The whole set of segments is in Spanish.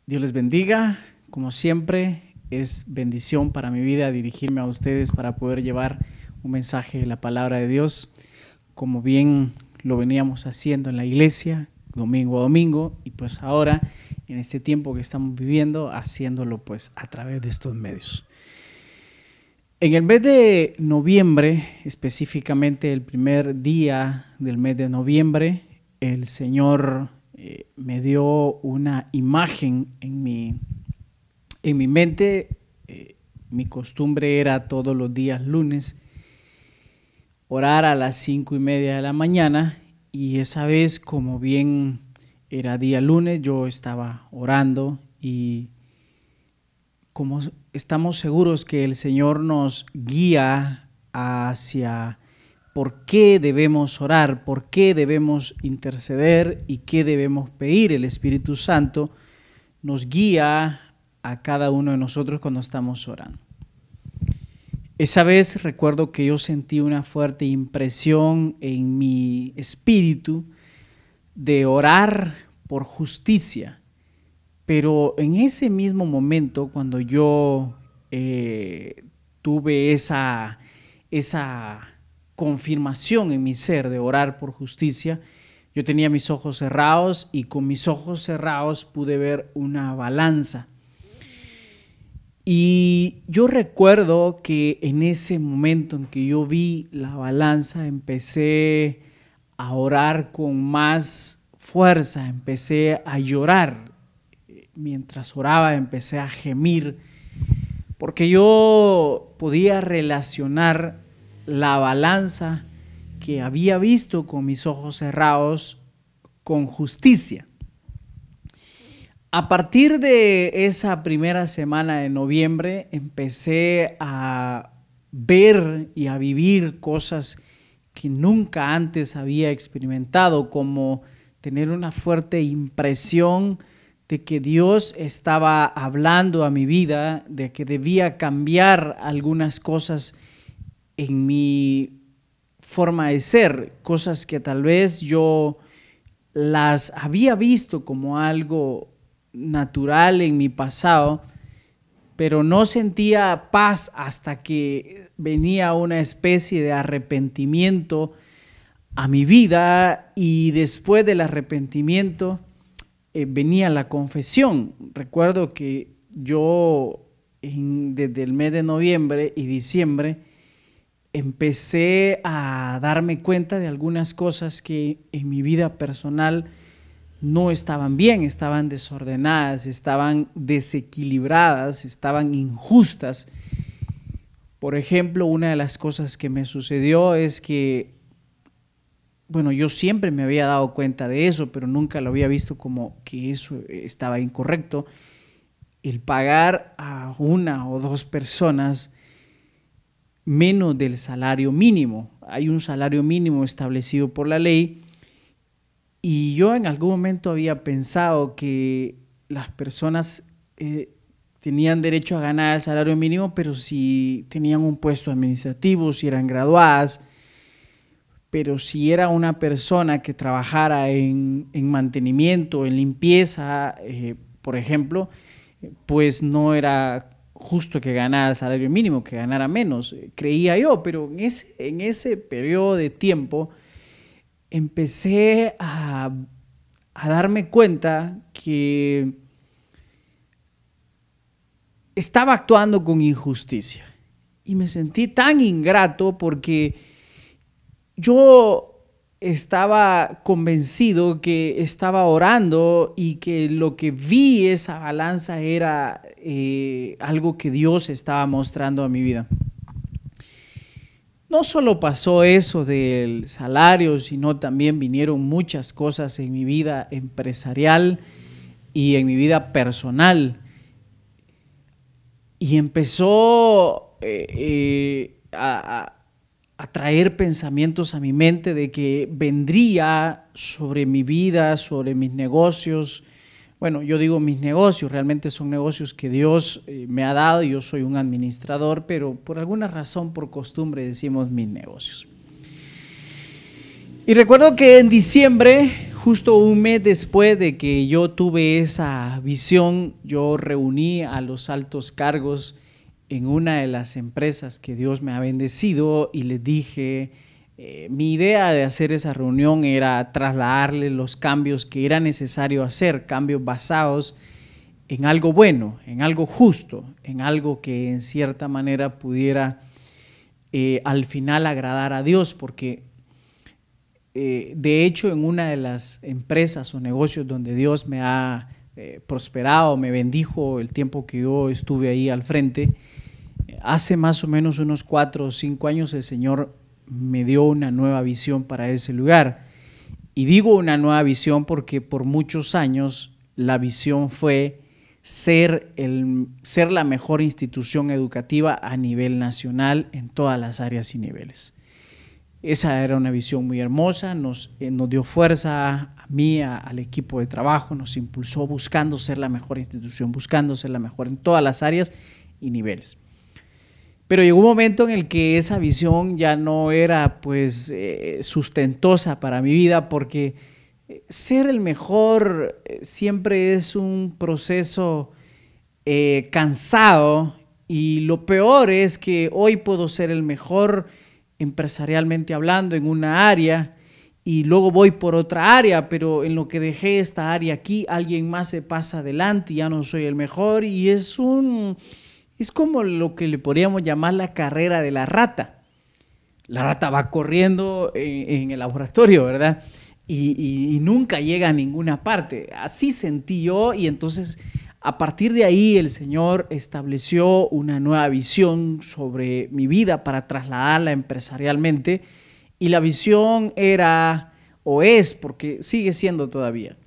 Dios les bendiga. Como siempre, es bendición para mi vida dirigirme a ustedes para poder llevar un mensaje de la palabra de Dios, como bien lo veníamos haciendo en la iglesia, domingo a domingo, y pues ahora, en este tiempo que estamos viviendo, haciéndolo pues a través de estos medios. En el mes de noviembre, específicamente el primer día del mes de noviembre, el Señor me dio una imagen en mi mente. Mi costumbre era todos los días lunes orar a las 5:30 de la mañana, y esa vez, como bien era día lunes, yo estaba orando, y como estamos seguros que el Señor nos guía hacia por qué debemos orar, por qué debemos interceder y qué debemos pedir, el Espíritu Santo nos guía a cada uno de nosotros cuando estamos orando. Esa vez recuerdo que yo sentí una fuerte impresión en mi espíritu de orar por justicia. Pero en ese mismo momento, cuando yo tuve esa confirmación en mi ser de orar por justicia, yo tenía mis ojos cerrados, y con mis ojos cerrados pude ver una balanza. Y yo recuerdo que en ese momento en que yo vi la balanza, empecé a orar con más fuerza, empecé a llorar. Mientras oraba empecé a gemir, porque yo podía relacionar la balanza que había visto con mis ojos cerrados con justicia. A partir de esa primera semana de noviembre empecé a ver y a vivir cosas que nunca antes había experimentado, como tener una fuerte impresión de que Dios estaba hablando a mi vida, de que debía cambiar algunas cosas en mi forma de ser, cosas que tal vez yo las había visto como algo natural en mi pasado, pero no sentía paz hasta que venía una especie de arrepentimiento a mi vida, y después del arrepentimiento venía la confesión. Recuerdo que yo desde el mes de noviembre y diciembre empecé a darme cuenta de algunas cosas que en mi vida personal no estaban bien, estaban desordenadas, estaban desequilibradas, estaban injustas. Por ejemplo, una de las cosas que me sucedió es que, bueno, yo siempre me había dado cuenta de eso, pero nunca lo había visto como que eso estaba incorrecto. El pagar a una o dos personas menos del salario mínimo. Hay un salario mínimo establecido por la ley, y yo en algún momento había pensado que las personas tenían derecho a ganar el salario mínimo, pero si tenían un puesto administrativo, si eran graduadas. Pero si era una persona que trabajara en mantenimiento, en limpieza, por ejemplo, pues no era justo que ganara el salario mínimo, que ganara menos, creía yo. Pero en ese periodo de tiempo empecé a darme cuenta que estaba actuando con injusticia, y me sentí tan ingrato porque yo estaba convencido que estaba orando, y que lo que vi, esa balanza, era algo que Dios estaba mostrando a mi vida. No solo pasó eso del salario, sino también vinieron muchas cosas en mi vida empresarial y en mi vida personal. Y empezó a traer pensamientos a mi mente de que vendría sobre mi vida, sobre mis negocios. Bueno, yo digo mis negocios, realmente son negocios que Dios me ha dado, y yo soy un administrador, pero por alguna razón, por costumbre, decimos mis negocios. Y recuerdo que en diciembre, justo un mes después de que yo tuve esa visión, yo reuní a los altos cargos en una de las empresas que Dios me ha bendecido y les dije, mi idea de hacer esa reunión era trasladarle los cambios que era necesario hacer, cambios basados en algo bueno, en algo justo, en algo que en cierta manera pudiera al final agradar a Dios, porque de hecho en una de las empresas o negocios donde Dios me ha prosperado, me bendijo el tiempo que yo estuve ahí al frente, hace más o menos unos 4 o 5 años el Señor me dio una nueva visión para ese lugar. Y digo una nueva visión porque por muchos años la visión fue ser la mejor institución educativa a nivel nacional en todas las áreas y niveles. Esa era una visión muy hermosa, nos dio fuerza a mí, al equipo de trabajo, nos impulsó buscando ser la mejor institución, buscando ser la mejor en todas las áreas y niveles. Pero llegó un momento en el que esa visión ya no era pues sustentosa para mi vida, porque ser el mejor siempre es un proceso cansado, y lo peor es que hoy puedo ser el mejor empresarialmente hablando en una área y luego voy por otra área, pero en lo que dejé esta área aquí alguien más se pasa adelante y ya no soy el mejor, y es como lo que le podríamos llamar la carrera de la rata. La rata va corriendo en el laboratorio, ¿verdad? Y nunca llega a ninguna parte. Así sentí yo, y entonces a partir de ahí el Señor estableció una nueva visión sobre mi vida para trasladarla empresarialmente, y la visión era, o es, porque sigue siendo todavía,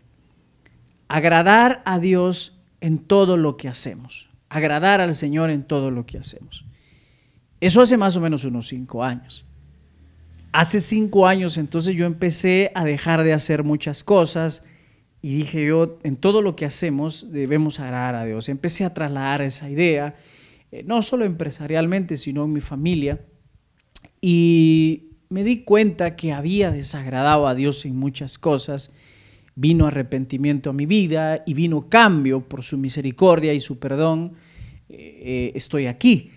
agradar a Dios en todo lo que hacemos. Agradar al Señor en todo lo que hacemos. Eso hace más o menos unos 5 años. Hace 5 años entonces yo empecé a dejar de hacer muchas cosas y dije yo, en todo lo que hacemos debemos agradar a Dios. Empecé a trasladar esa idea, no solo empresarialmente, sino en mi familia, y me di cuenta que había desagradado a Dios en muchas cosas. Vino arrepentimiento a mi vida y vino cambio por su misericordia y su perdón. Estoy aquí.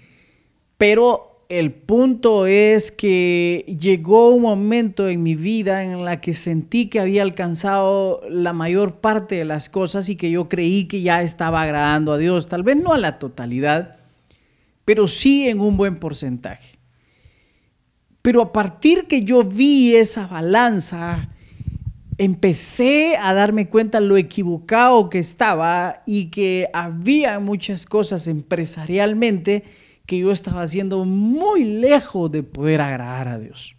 Pero el punto es que llegó un momento en mi vida en la que sentí que había alcanzado la mayor parte de las cosas y que yo creí que ya estaba agradando a Dios. Tal vez no a la totalidad, pero sí en un buen porcentaje. Pero a partir que yo vi esa balanza, empecé a darme cuenta lo equivocado que estaba y que había muchas cosas empresarialmente que yo estaba haciendo muy lejos de poder agradar a Dios.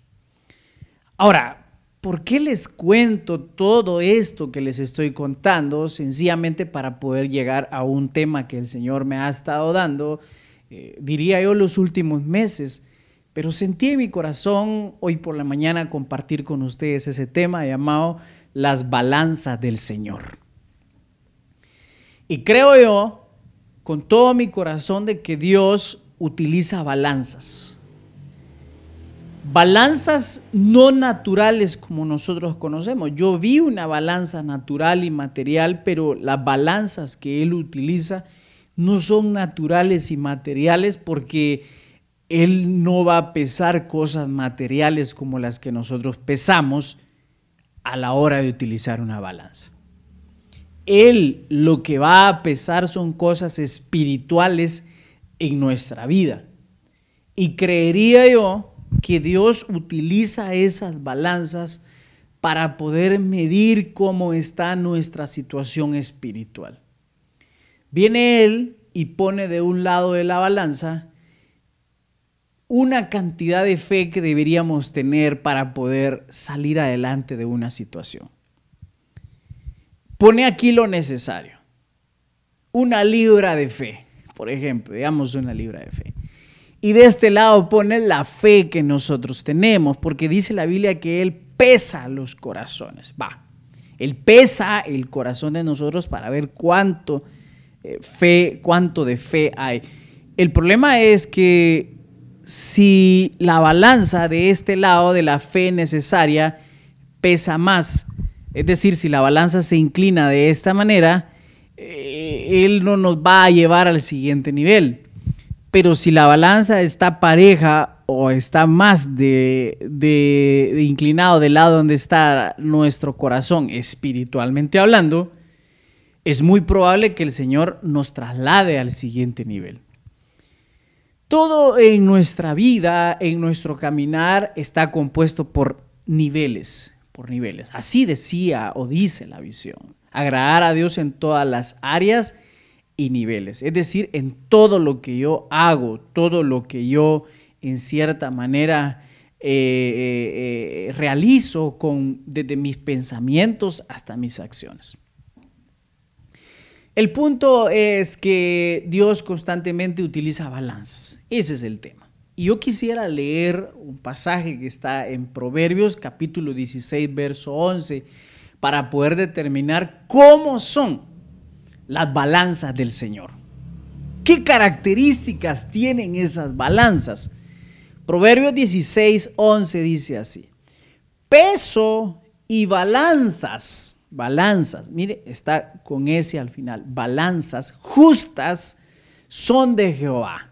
Ahora, ¿por qué les cuento todo esto que les estoy contando? Sencillamente para poder llegar a un tema que el Señor me ha estado dando, diría yo, los últimos meses. Pero sentí en mi corazón hoy por la mañana compartir con ustedes ese tema llamado las balanzas del Señor. Y creo yo con todo mi corazón de que Dios utiliza balanzas. Balanzas no naturales como nosotros conocemos. Yo vi una balanza natural y material, pero las balanzas que Él utiliza no son naturales y materiales, porque Él no va a pesar cosas materiales como las que nosotros pesamos a la hora de utilizar una balanza. Él lo que va a pesar son cosas espirituales en nuestra vida. Y creería yo que Dios utiliza esas balanzas para poder medir cómo está nuestra situación espiritual. Viene Él y pone de un lado de la balanza una cantidad de fe que deberíamos tener para poder salir adelante de una situación. Pone aquí lo necesario. 1 libra de fe, por ejemplo, digamos 1 libra de fe. Y de este lado pone la fe que nosotros tenemos, porque dice la Biblia que Él pesa los corazones. Él pesa el corazón de nosotros para ver cuánto de fe hay. El problema es que si la balanza de este lado de la fe necesaria pesa más, Es decir, si la balanza se inclina de esta manera, Él no nos va a llevar al siguiente nivel. Pero si la balanza está pareja o está más de inclinado del lado donde está nuestro corazón, espiritualmente hablando, es muy probable que el Señor nos traslade al siguiente nivel. Todo en nuestra vida, en nuestro caminar, está compuesto por niveles, Así decía o dice la visión. Agradar a Dios en todas las áreas y niveles. Es decir, en todo lo que yo hago, todo lo que yo en cierta manera realizo desde mis pensamientos hasta mis acciones. El punto es que Dios constantemente utiliza balanzas. Ese es el tema. Y yo quisiera leer un pasaje que está en Proverbios capítulo 16, verso 11, para poder determinar cómo son las balanzas del Señor. ¿Qué características tienen esas balanzas? Proverbios 16, 11 dice así: peso y balanzas, mire, está con ese al final, balanzas justas son de Jehová.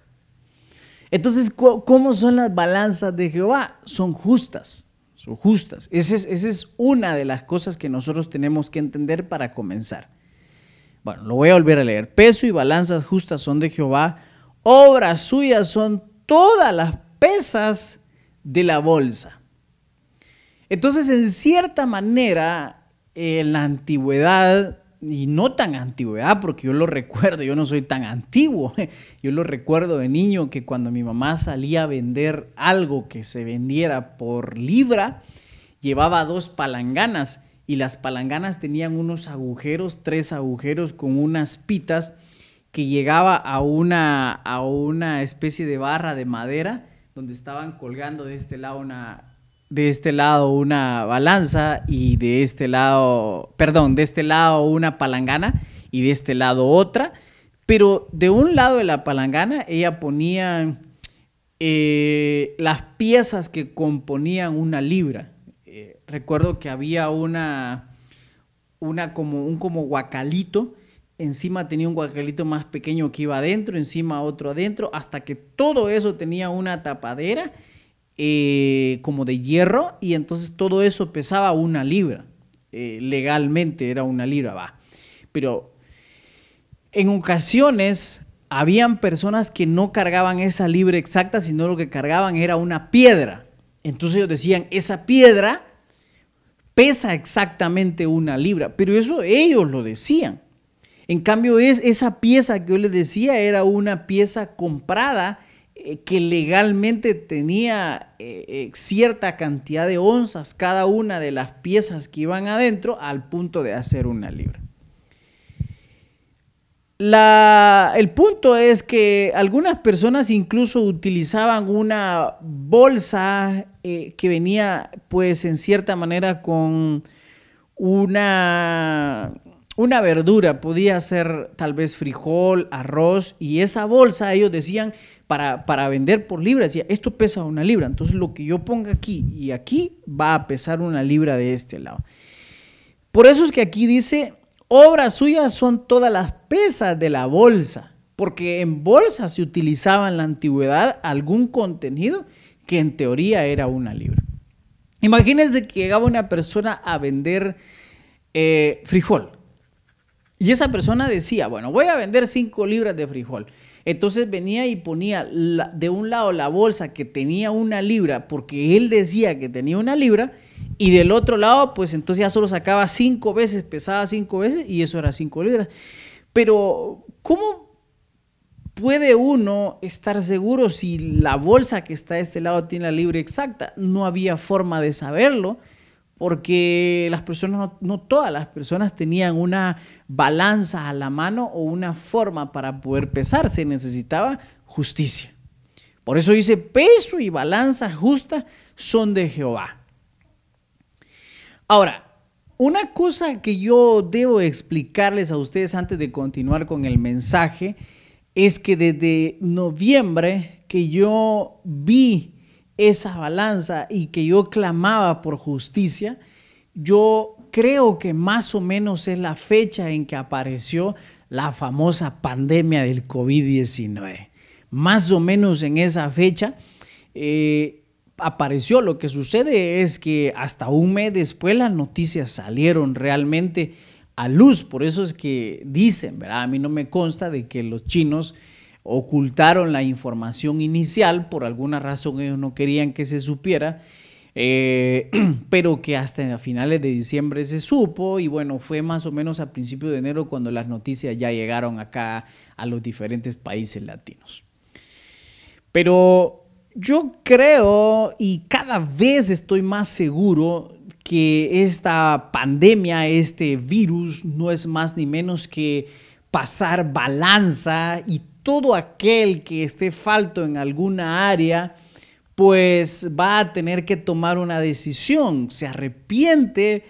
Entonces, ¿cómo son las balanzas de Jehová? Son justas. Esa es una de las cosas que nosotros tenemos que entender para comenzar. Bueno, lo voy a volver a leer. Peso y balanzas justas son de Jehová, obras suyas son todas las pesas de la bolsa. Entonces, en cierta manera, en la antigüedad, y no tan antigüedad, porque yo lo recuerdo, yo no soy tan antiguo, yo lo recuerdo de niño que cuando mi mamá salía a vender algo que se vendiera por libra, llevaba 2 palanganas y las palanganas tenían unos agujeros, 3 agujeros con unas pitas que llegaba a una especie de barra de madera donde estaban colgando de este lado una balanza y de este lado una palangana y de este lado otra, pero de un lado de la palangana ella ponía las piezas que componían una libra. Recuerdo que había un como guacalito, encima tenía un guacalito más pequeño que iba adentro, encima otro adentro, hasta que todo eso tenía una tapadera como de hierro, y entonces todo eso pesaba 1 libra. Legalmente era 1 libra, va. Pero en ocasiones habían personas que no cargaban esa libra exacta, sino lo que cargaban era una piedra. Entonces ellos decían, esa piedra pesa exactamente 1 libra, pero eso ellos lo decían. En cambio, esa pieza que yo les decía era una pieza comprada que legalmente tenía cierta cantidad de onzas cada una de las piezas que iban adentro, al punto de hacer 1 libra. El punto es que algunas personas incluso utilizaban una bolsa que venía, pues, en cierta manera con una verdura, podía ser tal vez frijol, arroz, y esa bolsa ellos decían para vender por libra, decía, esto pesa 1 libra, entonces lo que yo ponga aquí y aquí va a pesar 1 libra de este lado. Por eso es que aquí dice, obras suyas son todas las pesas de la bolsa, porque en bolsa se utilizaba en la antigüedad algún contenido que en teoría era 1 libra. Imagínense que llegaba una persona a vender frijol. Y esa persona decía, bueno, voy a vender 5 libras de frijol. Entonces venía y ponía de un lado la bolsa que tenía 1 libra, porque él decía que tenía 1 libra, y del otro lado, pues entonces ya solo sacaba 5 veces, pesaba 5 veces, y eso era 5 libras. Pero, ¿cómo puede uno estar seguro si la bolsa que está de este lado tiene la libra exacta? No había forma de saberlo, porque las personas, no todas las personas tenían una balanza a la mano o una forma para poder pesar. Se necesitaba justicia. Por eso dice, peso y balanza justa son de Jehová. Ahora, una cosa que yo debo explicarles a ustedes antes de continuar con el mensaje es que desde noviembre que yo vi esa balanza y que yo clamaba por justicia, yo creo que más o menos es la fecha en que apareció la famosa pandemia del COVID-19. Más o menos en esa fecha apareció. Lo que sucede es que hasta un mes después las noticias salieron realmente a luz. Por eso es que dicen, ¿verdad? A mí no me consta de que los chinos ocultaron la información inicial. Por alguna razón ellos no querían que se supiera. Pero que hasta a finales de diciembre se supo, y bueno, fue más o menos a principios de enero cuando las noticias ya llegaron acá a los diferentes países latinos. Pero yo creo, y cada vez estoy más seguro, que esta pandemia, este virus, no es más ni menos que pasar balanza, y todo aquel que esté falto en alguna área pues va a tener que tomar una decisión. Se arrepiente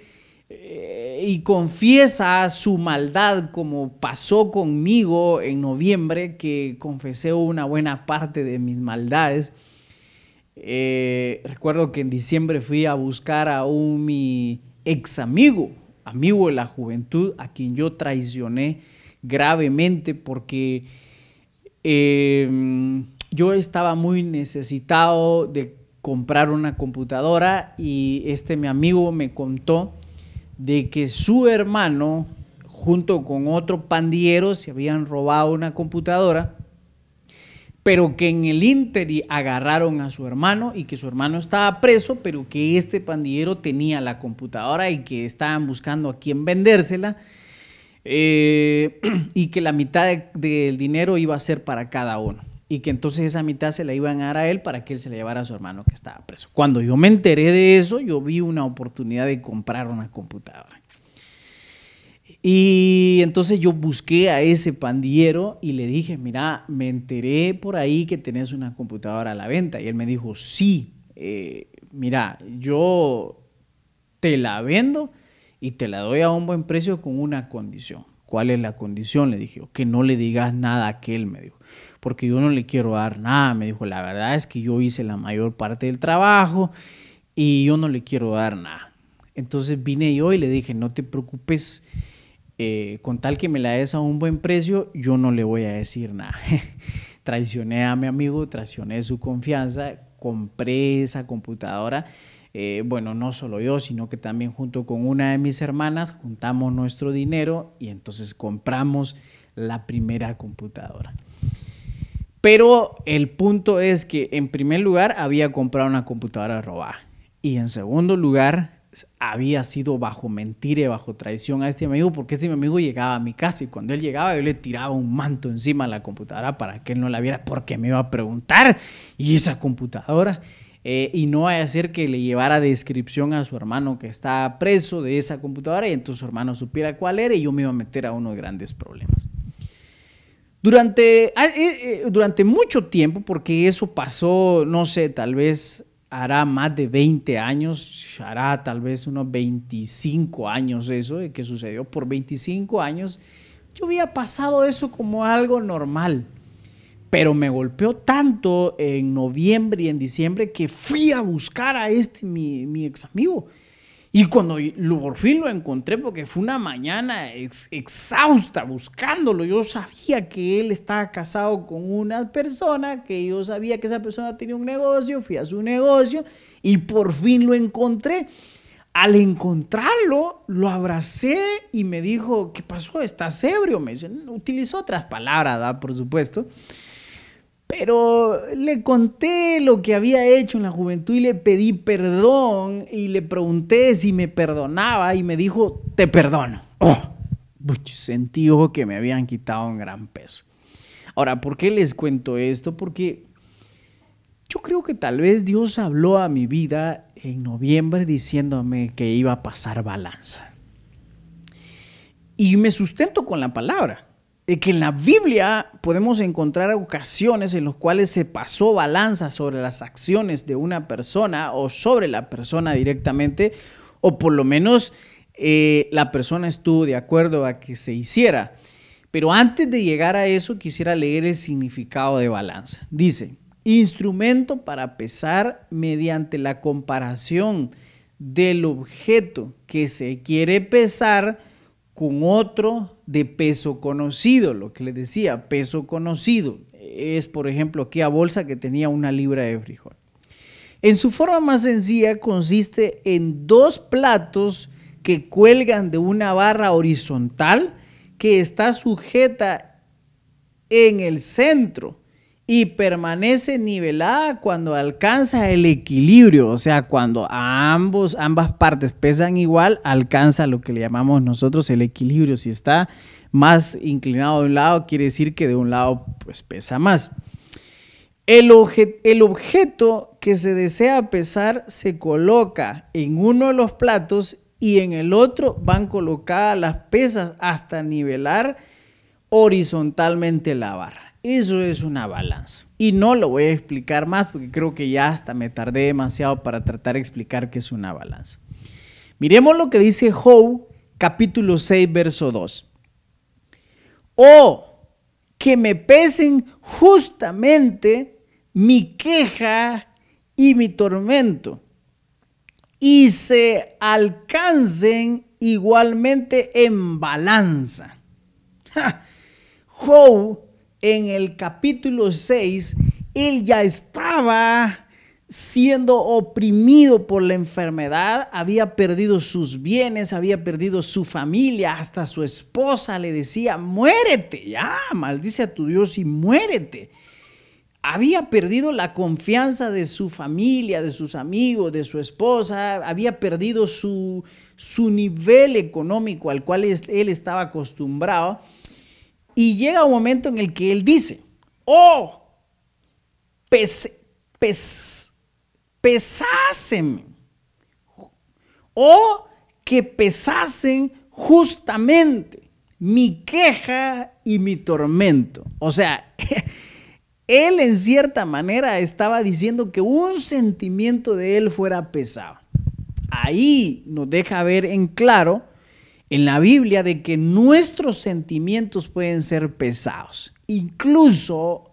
y confiesa su maldad, como pasó conmigo en noviembre, que confesé una buena parte de mis maldades. Recuerdo que en diciembre fui a buscar a mi ex amigo de la juventud, a quien yo traicioné gravemente porque yo estaba muy necesitado de comprar una computadora, y mi amigo me contó de que su hermano junto con otro pandillero se habían robado una computadora, pero que en el ínterin agarraron a su hermano y que su hermano estaba preso, pero que este pandillero tenía la computadora y que estaban buscando a quién vendérsela, y que la mitad del dinero iba a ser para cada uno, y que entonces esa mitad se la iban a dar a él para que él se la llevara a su hermano que estaba preso. Cuando yo me enteré de eso, yo vi una oportunidad de comprar una computadora. Y entonces yo busqué a ese pandillero y le dije, mira, me enteré por ahí que tenés una computadora a la venta. Y él me dijo, sí, mira, yo te la vendo y te la doy a un buen precio con una condición. ¿Cuál es la condición? Le dije, que no le digas nada a aquel, me dijo, porque yo no le quiero dar nada. Me dijo, la verdad es que yo hice la mayor parte del trabajo y yo no le quiero dar nada. Entonces vine yo y le dije, no te preocupes, con tal que me la des a un buen precio, yo no le voy a decir nada. Traicioné a mi amigo, traicioné su confianza, compré esa computadora. Bueno, no solo yo, sino que también junto con una de mis hermanas juntamos nuestro dinero y entonces compramos la primera computadora. Pero el punto es que en primer lugar había comprado una computadora robada, y en segundo lugar había sido bajo mentira y bajo traición a este amigo, porque este amigo llegaba a mi casa y cuando él llegaba yo le tiraba un manto encima de la computadora para que él no la viera, porque me iba a preguntar, ¿y esa computadora? Y no vaya a ser que le llevara descripción a su hermano que estaba preso de esa computadora y entonces su hermano supiera cuál era y yo me iba a meter a unos grandes problemas. Durante mucho tiempo, porque eso pasó, no sé, tal vez hará más de 20 años, hará tal vez unos 25 años eso de que sucedió. Por 25 años yo había pasado eso como algo normal. Pero me golpeó tanto en noviembre y en diciembre que fui a buscar a mi ex amigo. Y cuando por fin lo encontré, porque fue una mañana exhausta buscándolo, yo sabía que él estaba casado con una persona, que yo sabía que esa persona tenía un negocio, fui a su negocio y por fin lo encontré. Al encontrarlo, lo abracé y me dijo, ¿qué pasó? ¿Estás ebrio? Me dice, utilizó otras palabras, ¿verdad? Por supuesto. Pero le conté lo que había hecho en la juventud y le pedí perdón y le pregunté si me perdonaba y me dijo, te perdono. Oh, sentí que me habían quitado un gran peso. Ahora, ¿por qué les cuento esto? Porque yo creo que tal vez Dios habló a mi vida en noviembre diciéndome que iba a pasar balanza. Y me sustento con la palabra. Que en la Biblia podemos encontrar ocasiones en las cuales se pasó balanza sobre las acciones de una persona o sobre la persona directamente, o por lo menos la persona estuvo de acuerdo a que se hiciera. Pero antes de llegar a eso quisiera leer el significado de balanza. Dice, instrumento para pesar mediante la comparación del objeto que se quiere pesar con otro de peso conocido. Lo que les decía, peso conocido es, por ejemplo, aquella bolsa que tenía 1 libra de frijol. En su forma más sencilla consiste en 2 platos que cuelgan de una barra horizontal que está sujeta en el centro y permanece nivelada cuando alcanza el equilibrio. O sea, cuando ambas partes pesan igual, alcanza lo que le llamamos nosotros el equilibrio. Si está más inclinado de un lado, quiere decir que de un lado pues pesa más. El objeto que se desea pesar se coloca en uno de los platos y en el otro van colocadas las pesas hasta nivelar horizontalmente la barra. Eso es una balanza. Y no lo voy a explicar más porque creo que ya hasta me tardé demasiado para tratar de explicar qué es una balanza. Miremos lo que dice Job, capítulo 6, verso 2. Oh, que me pesen justamente mi queja y mi tormento, y se alcancen igualmente en balanza. Job, en el capítulo 6, él ya estaba siendo oprimido por la enfermedad, había perdido sus bienes, había perdido su familia, hasta su esposa le decía, muérete, ya, maldice a tu Dios y muérete. Había perdido la confianza de su familia, de sus amigos, de su esposa, había perdido su nivel económico al cual él estaba acostumbrado. Y llega un momento en el que él dice, oh, pesásenme, oh, que pesasen justamente mi queja y mi tormento. O sea, él en cierta manera estaba diciendo que un sentimiento de él fuera pesado. Ahí nos deja ver en claro en la Biblia de que nuestros sentimientos pueden ser pesados. Incluso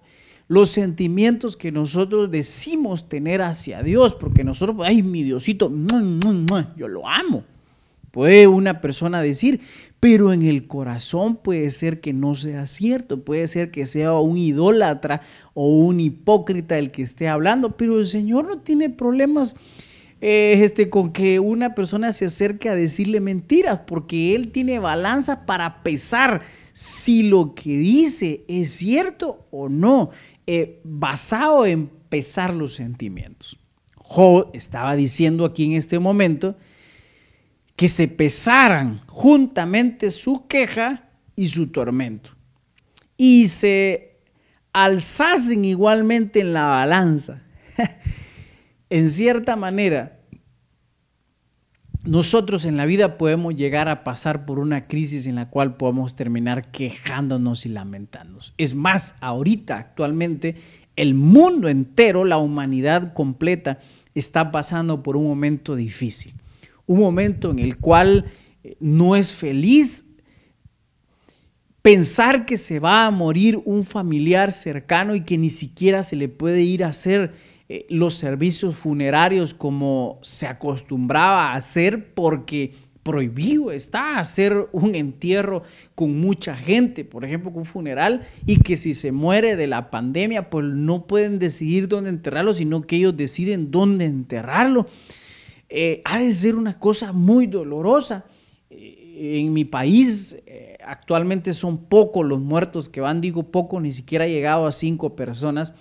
los sentimientos que nosotros decimos tener hacia Dios, porque nosotros, ay, mi Diosito, yo lo amo. Puede una persona decir, pero en el corazón puede ser que no sea cierto, puede ser que sea un idólatra o un hipócrita el que esté hablando, pero el Señor no tiene problemas con que una persona se acerque a decirle mentiras, porque Él tiene balanza para pesar si lo que dice es cierto o no, basado en pesar los sentimientos. Job estaba diciendo aquí en este momento que se pesaran juntamente su queja y su tormento y se alzasen igualmente en la balanza. En cierta manera, nosotros en la vida podemos llegar a pasar por una crisis en la cual podemos terminar quejándonos y lamentándonos. Es más, ahorita, actualmente, el mundo entero, la humanidad completa, está pasando por un momento difícil. Un momento en el cual no es feliz pensar que se va a morir un familiar cercano y que ni siquiera se le puede ir a hacer los servicios funerarios como se acostumbraba a hacer, porque prohibido está hacer un entierro con mucha gente, por ejemplo, con un funeral, y que si se muere de la pandemia, pues no pueden decidir dónde enterrarlo, sino que ellos deciden dónde enterrarlo. Ha de ser una cosa muy dolorosa. En mi país actualmente son pocos los muertos que van, digo poco, ni siquiera ha llegado a 5 personas,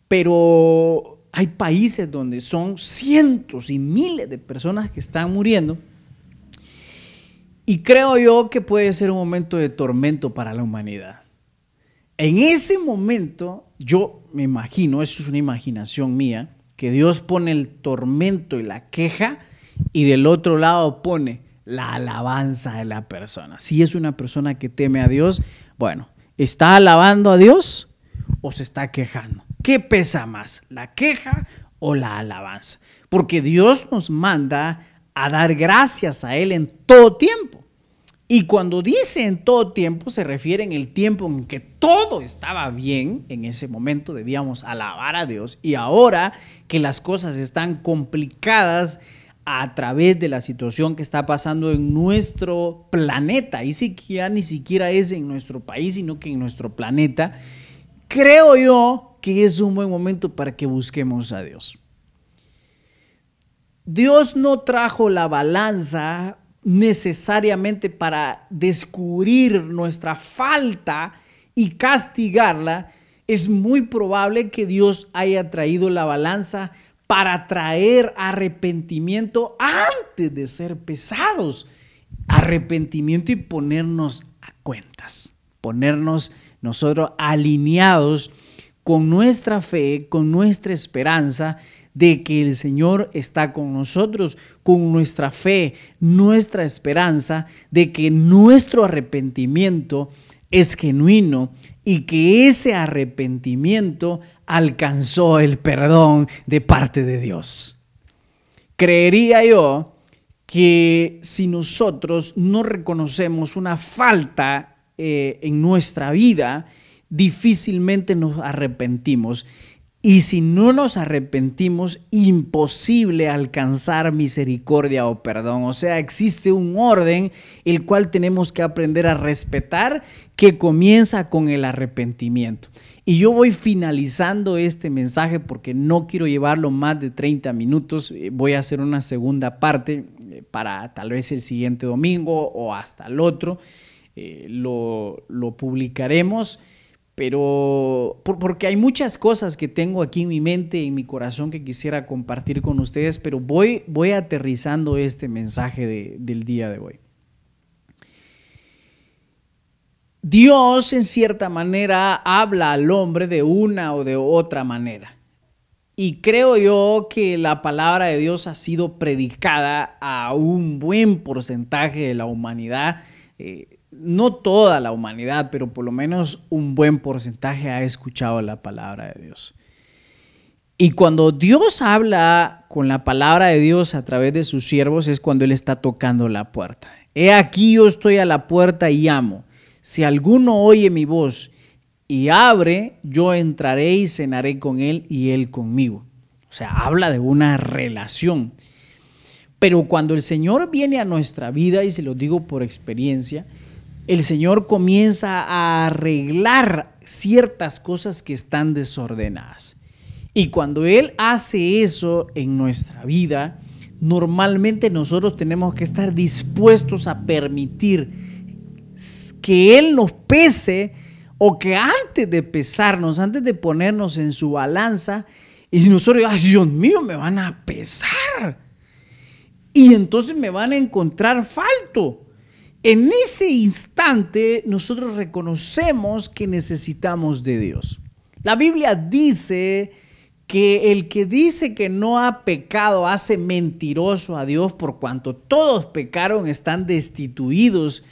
pero hay países donde son cientos y miles de personas que están muriendo, y creo yo que puede ser un momento de tormento para la humanidad. En ese momento, yo me imagino, eso es una imaginación mía, que Dios pone el tormento y la queja y del otro lado pone la alabanza de la persona. Si es una persona que teme a Dios, bueno, ¿está alabando a Dios o se está quejando? ¿Qué pesa más, la queja o la alabanza? Porque Dios nos manda a dar gracias a Él en todo tiempo. Y cuando dice en todo tiempo, se refiere en el tiempo en que todo estaba bien. En ese momento debíamos alabar a Dios. Y ahora que las cosas están complicadas, a través de la situación que está pasando en nuestro planeta, y sí que ya ni siquiera es en nuestro país, sino que en nuestro planeta, creo yo que es un buen momento para que busquemos a Dios. Dios no trajo la balanza necesariamente para descubrir nuestra falta y castigarla. Es muy probable que Dios haya traído la balanza para traer arrepentimiento antes de ser pesados. Arrepentimiento y ponernos a cuentas. Ponernos nosotros alineados con nuestra fe, con nuestra esperanza de que el Señor está con nosotros, con nuestra fe, nuestra esperanza de que nuestro arrepentimiento es genuino y que ese arrepentimiento alcanzó el perdón de parte de Dios. Creería yo que si nosotros no reconocemos una falta en nuestra vida, difícilmente nos arrepentimos. Y si no nos arrepentimos, imposible alcanzar misericordia o perdón. O sea, existe un orden el cual tenemos que aprender a respetar, que comienza con el arrepentimiento. Y yo voy finalizando este mensaje porque no quiero llevarlo más de 30 minutos. Voy a hacer una segunda parte para tal vez el siguiente domingo o hasta el otro. Lo publicaremos. Pero porque hay muchas cosas que tengo aquí en mi mente, en mi corazón, que quisiera compartir con ustedes, pero voy aterrizando este mensaje del día de hoy. Dios, en cierta manera, habla al hombre de una o de otra manera. Y creo yo que la palabra de Dios ha sido predicada a un buen porcentaje de la humanidad. No toda la humanidad, pero por lo menos un buen porcentaje ha escuchado la palabra de Dios. Y cuando Dios habla con la palabra de Dios a través de sus siervos es cuando Él está tocando la puerta. He aquí yo estoy a la puerta y llamo. Si alguno oye mi voz y abre, yo entraré y cenaré con él y él conmigo. O sea, habla de una relación. Pero cuando el Señor viene a nuestra vida, y se lo digo por experiencia, el Señor comienza a arreglar ciertas cosas que están desordenadas. Y cuando Él hace eso en nuestra vida, normalmente nosotros tenemos que estar dispuestos a permitir que Él nos pese, o que antes de pesarnos, antes de ponernos en su balanza, y nosotros, ay Dios mío, me van a pesar. Y entonces me van a encontrar falto. En ese instante nosotros reconocemos que necesitamos de Dios. La Biblia dice que el que dice que no ha pecado hace mentiroso a Dios, por cuanto todos pecaron, están destituidos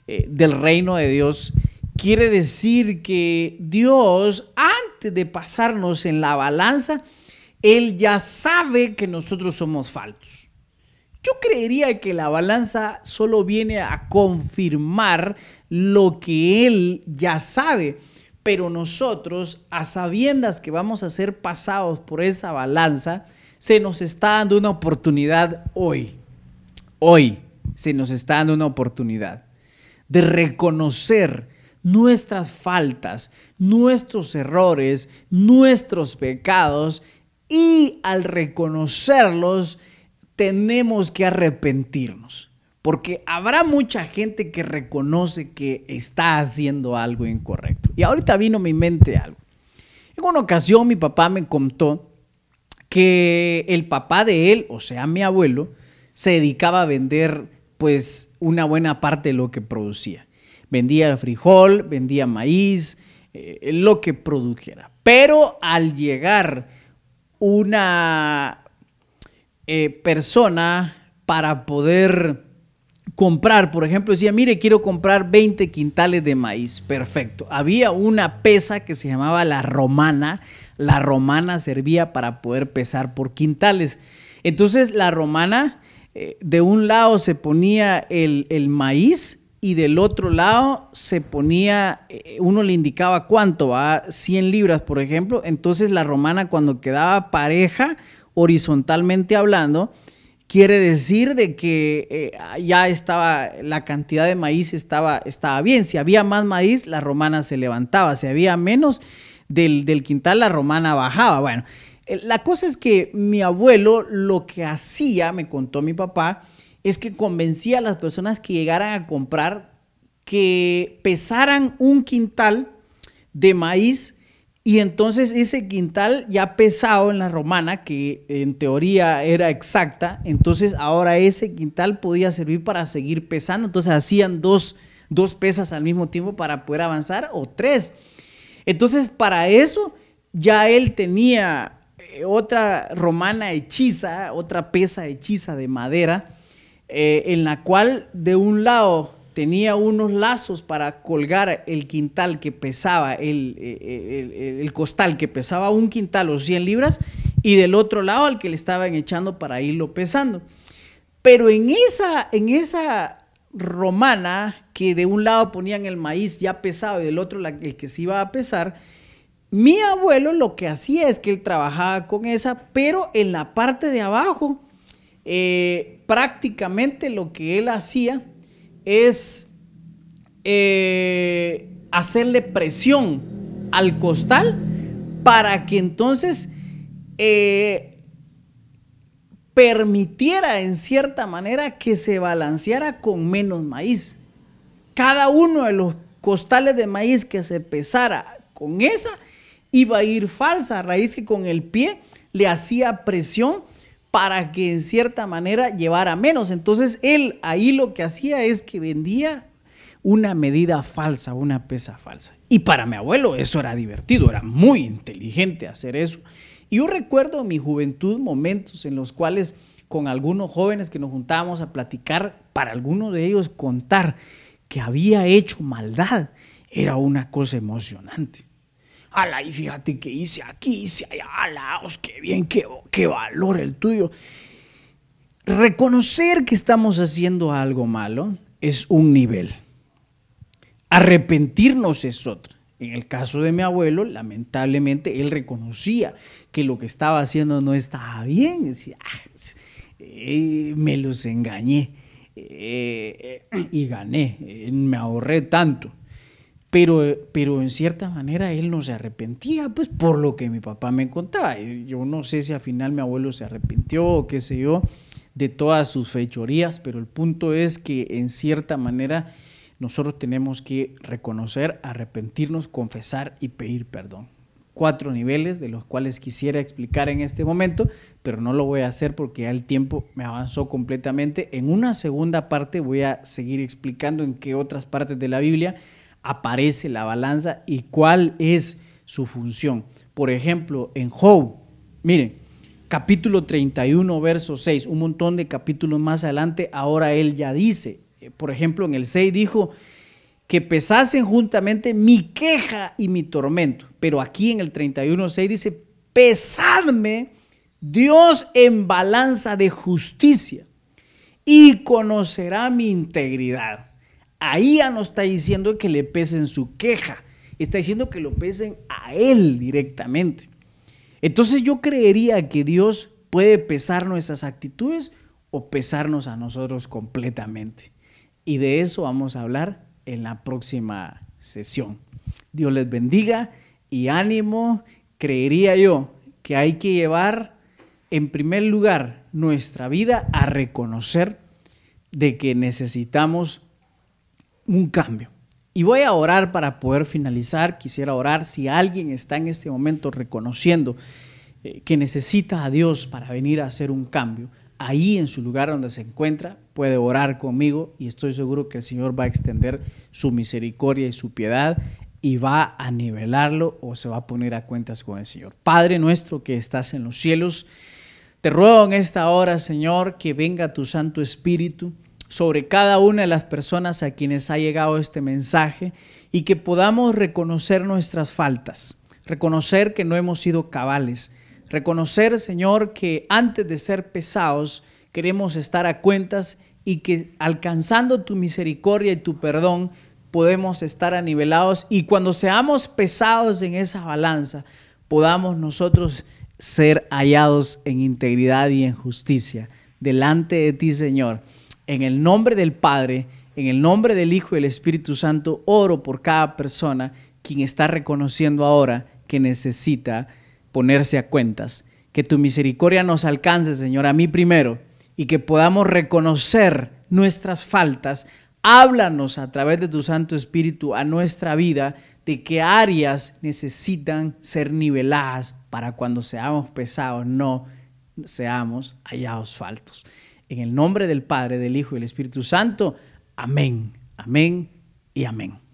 del reino de Dios. Quiere decir que Dios, antes de pasarnos en la balanza, Él ya sabe que nosotros somos faltos. Yo creería que la balanza solo viene a confirmar lo que Él ya sabe, pero nosotros, a sabiendas que vamos a ser pasados por esa balanza, se nos está dando una oportunidad hoy. Hoy se nos está dando una oportunidad de reconocer nuestras faltas, nuestros errores, nuestros pecados, y al reconocerlos tenemos que arrepentirnos, porque habrá mucha gente que reconoce que está haciendo algo incorrecto. Y ahorita vino a mi mente algo. En una ocasión mi papá me contó que el papá de él, o sea mi abuelo, se dedicaba a vender pues una buena parte de lo que producía. Vendía frijol, vendía maíz, lo que produjera. Pero al llegar una persona para poder comprar, por ejemplo, decía, mire, quiero comprar 20 quintales de maíz. Perfecto. Había una pesa que se llamaba la romana. La romana servía para poder pesar por quintales. Entonces la romana, de un lado se ponía el maíz, y del otro lado se ponía, uno le indicaba cuánto, va 100 libras, por ejemplo. Entonces la romana, cuando quedaba pareja, horizontalmente hablando, quiere decir de que ya estaba, la cantidad de maíz estaba bien. Si había más maíz, la romana se levantaba. Si había menos del quintal, la romana bajaba. Bueno, la cosa es que mi abuelo lo que hacía, me contó mi papá, es que convencía a las personas que llegaran a comprar que pesaran un quintal de maíz, y entonces ese quintal ya pesado en la romana, que en teoría era exacta, entonces ahora ese quintal podía servir para seguir pesando. Entonces hacían dos pesas al mismo tiempo para poder avanzar, o tres. Entonces para eso ya él tenía otra romana hechiza, otra pesa hechiza de madera, en la cual de un lado tenía unos lazos para colgar el quintal que pesaba, el costal que pesaba un quintal o 100 libras, y del otro lado al que le estaban echando para irlo pesando. Pero en esa romana, que de un lado ponían el maíz ya pesado y del otro el que se iba a pesar, mi abuelo lo que hacía es que él trabajaba con esa, pero en la parte de abajo, prácticamente lo que él hacía es hacerle presión al costal para que entonces permitiera en cierta manera que se balanceara con menos maíz. Cada uno de los costales de maíz que se pesara con esa iba a ir falsa, a raíz que con el pie le hacía presión para que en cierta manera llevara menos. Entonces él ahí lo que hacía es que vendía una medida falsa, una pesa falsa. Y para mi abuelo eso era divertido, era muy inteligente hacer eso. Y yo recuerdo en mi juventud momentos en los cuales con algunos jóvenes que nos juntábamos a platicar, para algunos de ellos contar que había hecho maldad era una cosa emocionante. Ala, y fíjate que hice aquí, hice allá, ala, qué bien, qué valor el tuyo. Reconocer que estamos haciendo algo malo es un nivel. Arrepentirnos es otro. En el caso de mi abuelo, lamentablemente, él reconocía que lo que estaba haciendo no estaba bien. Decía, me los engañé y gané, me ahorré tanto. Pero en cierta manera él no se arrepentía, pues por lo que mi papá me contaba. Yo no sé si al final mi abuelo se arrepintió o qué sé yo de todas sus fechorías, pero el punto es que en cierta manera nosotros tenemos que reconocer, arrepentirnos, confesar y pedir perdón. 4 niveles de los cuales quisiera explicar en este momento, pero no lo voy a hacer porque ya el tiempo me avanzó completamente. En una segunda parte voy a seguir explicando en qué otras partes de la Biblia aparece la balanza y cuál es su función. Por ejemplo, en Job, miren, capítulo 31, verso 6, un montón de capítulos más adelante, ahora él ya dice, por ejemplo, en el 6 dijo que pesasen juntamente mi queja y mi tormento, pero aquí en el 31:6 dice, pesadme Dios en balanza de justicia y conocerá mi integridad. Ahí ya no está diciendo que le pesen su queja, está diciendo que lo pesen a él directamente. Entonces yo creería que Dios puede pesar nuestras actitudes o pesarnos a nosotros completamente. Y de eso vamos a hablar en la próxima sesión. Dios les bendiga y ánimo. Creería yo que hay que llevar en primer lugar nuestra vida a reconocer de que necesitamos un cambio. Y voy a orar para poder finalizar. Quisiera orar si alguien está en este momento reconociendo que necesita a Dios para venir a hacer un cambio. Ahí en su lugar donde se encuentra puede orar conmigo y estoy seguro que el Señor va a extender su misericordia y su piedad y va a nivelarlo o se va a poner a cuentas con el Señor. Padre nuestro que estás en los cielos, te ruego en esta hora, Señor, que venga tu Santo Espíritu sobre cada una de las personas a quienes ha llegado este mensaje y que podamos reconocer nuestras faltas, reconocer que no hemos sido cabales, reconocer, Señor, que antes de ser pesados queremos estar a cuentas y que alcanzando tu misericordia y tu perdón podemos estar anivelados y cuando seamos pesados en esa balanza podamos nosotros ser hallados en integridad y en justicia. delante de ti, Señor. En el nombre del Padre, en el nombre del Hijo y del Espíritu Santo, oro por cada persona quien está reconociendo ahora que necesita ponerse a cuentas. Que tu misericordia nos alcance, Señor, a mí primero, y que podamos reconocer nuestras faltas. Háblanos a través de tu Santo Espíritu a nuestra vida de qué áreas necesitan ser niveladas para cuando seamos pesados, no seamos hallados faltos. En el nombre del Padre, del Hijo y del Espíritu Santo. Amén, amén y amén.